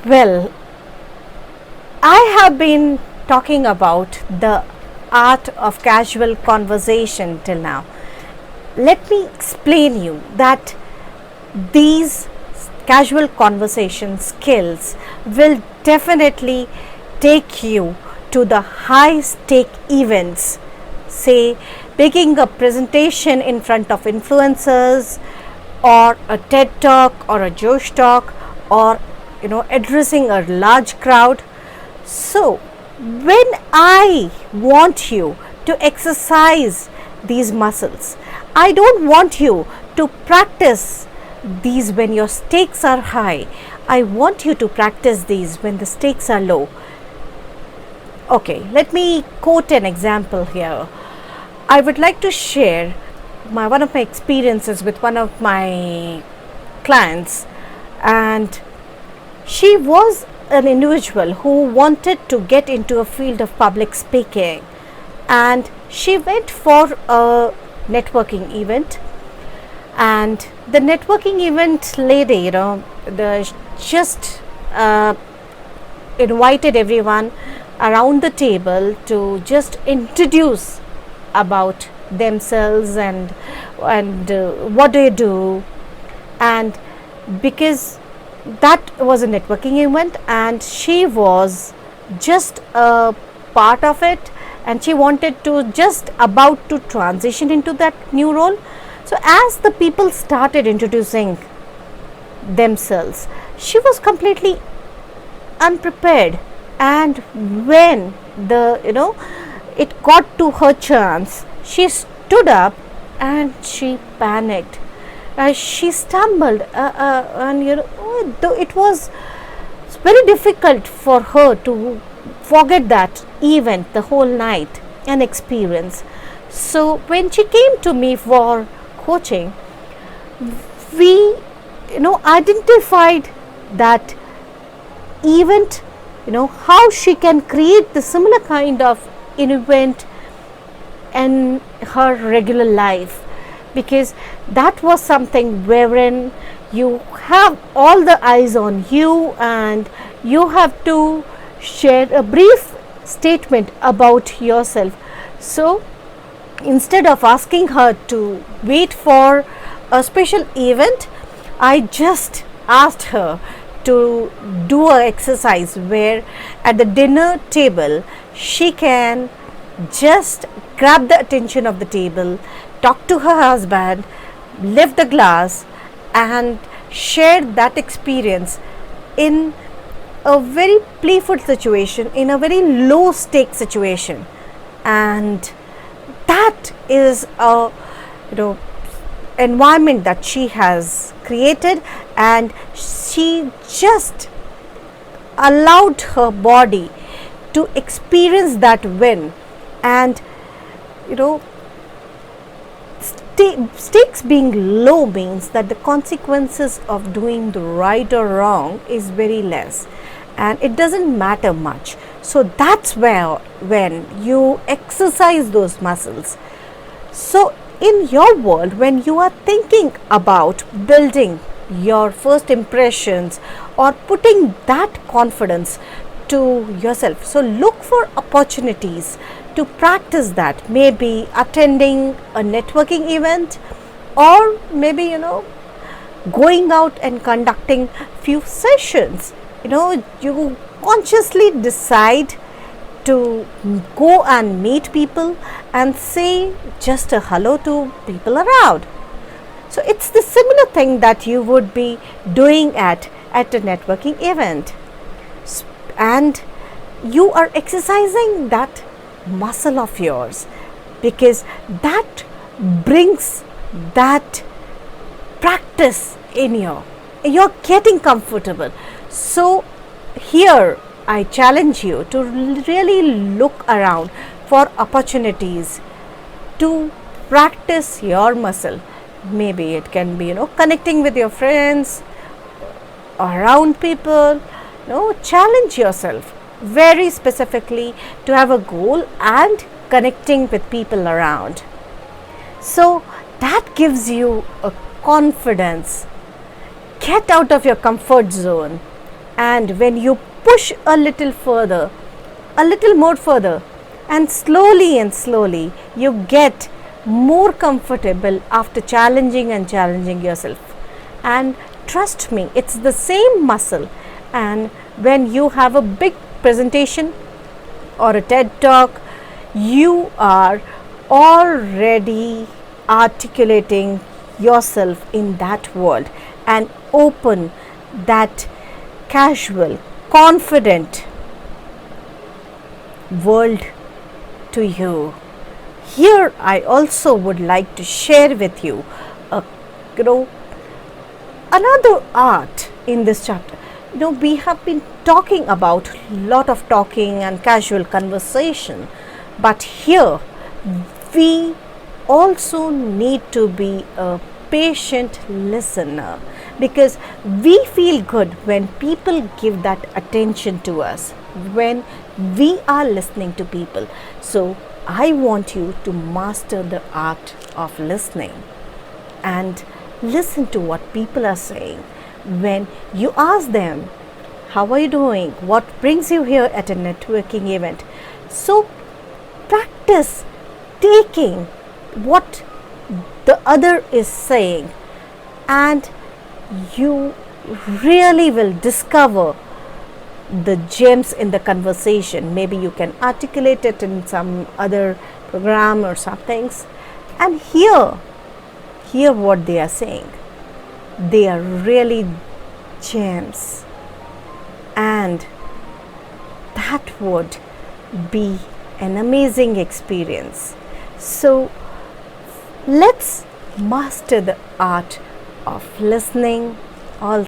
Well, I have been talking about the art of casual conversation till now. Let me explain you that these casual conversation skills will definitely take you to the high stake events, say making a presentation in front of influencers, or a TED talk, or a Josh talk, or addressing a large crowd. So when I want you to exercise these muscles, I don't want you to practice these when your stakes are high. I want you to practice these when the stakes are low. Okay, let me quote an example here. I would like to share one of my experiences with one of my clients, and she was an individual who wanted to get into a field of public speaking, and she went for a networking event. And the networking event lady, just invited everyone around the table to just introduce about themselves and what they do. And because that was a networking event and she was just a part of it, and she wanted to just about to transition into that new role. So as the people started introducing themselves, she was completely unprepared, and when it got to her chance, she stood up and she panicked. She stumbled, and it was very difficult for her to forget that event, the whole night and experience. So when she came to me for coaching, we identified that event, how she can create the similar kind of event in her regular life, because that was something wherein you have all the eyes on you and you have to share a brief statement about yourself. So instead of asking her to wait for a special event, I just asked her to do an exercise where at the dinner table she can just grab the attention of the table, talk to her husband, lift the glass and share that experience in a very playful situation, in a very low stake situation. And that is a environment that she has created, and she just allowed her body to experience that win. And stakes being low means that the consequences of doing the right or wrong is very less, and it doesn't matter much. So that's where when you exercise those muscles. So in your world, when you are thinking about building your first impressions or putting that confidence to yourself, so look for opportunities to practice that. Maybe attending a networking event, or maybe going out and conducting few sessions. You consciously decide to go and meet people and say just a hello to people around. So it's the similar thing that you would be doing at a networking event, and you are exercising that muscle of yours, because that brings that practice in you're getting comfortable. So here I challenge you to really look around for opportunities to practice your muscle. Maybe it can be connecting with your friends, around people. Challenge yourself very specifically to have a goal and connecting with people around. So that gives you a confidence. Get out of your comfort zone And when you push a little further, a little more further, and slowly you get more comfortable after challenging and challenging yourself. And trust me, it's the same muscle. And when you have a big presentation or a TED talk, you are already articulating yourself in that world and open that casual, confident world to you. Here I also would like to share with you another art in this chapter. We have been talking about lot of talking and casual conversation, but here we also need to be a patient listener, because we feel good when people give that attention to us, when we are listening to people. So I want you to master the art of listening and listen to what people are saying. When you ask them, how are you doing? What brings you here at a networking event? So practice taking what the other is saying, and you really will discover the gems in the conversation. Maybe you can articulate it in some other program or some things, and hear what they are saying. They are really gems, and that would be an amazing experience. So let's master the art of listening all